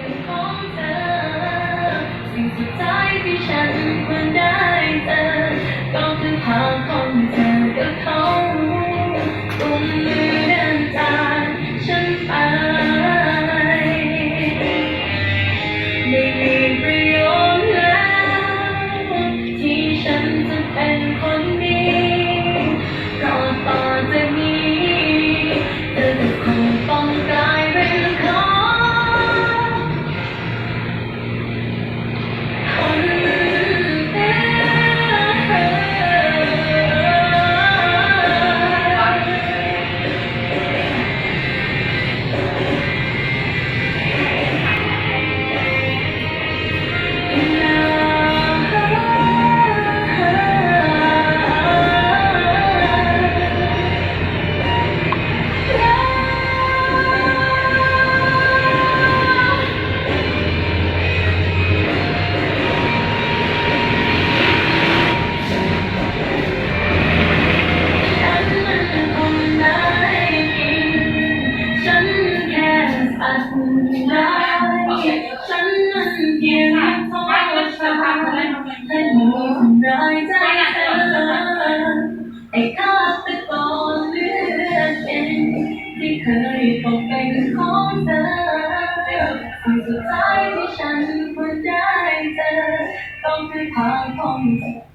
เป็นของเธอสิ่งสุดท้ายที่ฉันควรได้เจอก็คือภาพของเธอกับเขากุมมือเดินจากฉันไปไม่มีประโยชน์แล้วที่ฉันจะเป็นคนดีเพราะต่อจากนี้เธอจะคงต้องกลายเป็นของคนอื่น ฉันแค่สัตว์ร้ายฉันนั้นเพียงโทษฉันให้มีทำร้ายใจเธอไอ้ฆาตกรเลือดเย็นที่เคยตกเป็นของเธอสิ่งสุดท้ายที่ฉันควรได้เจอต้องคือทางของเธอ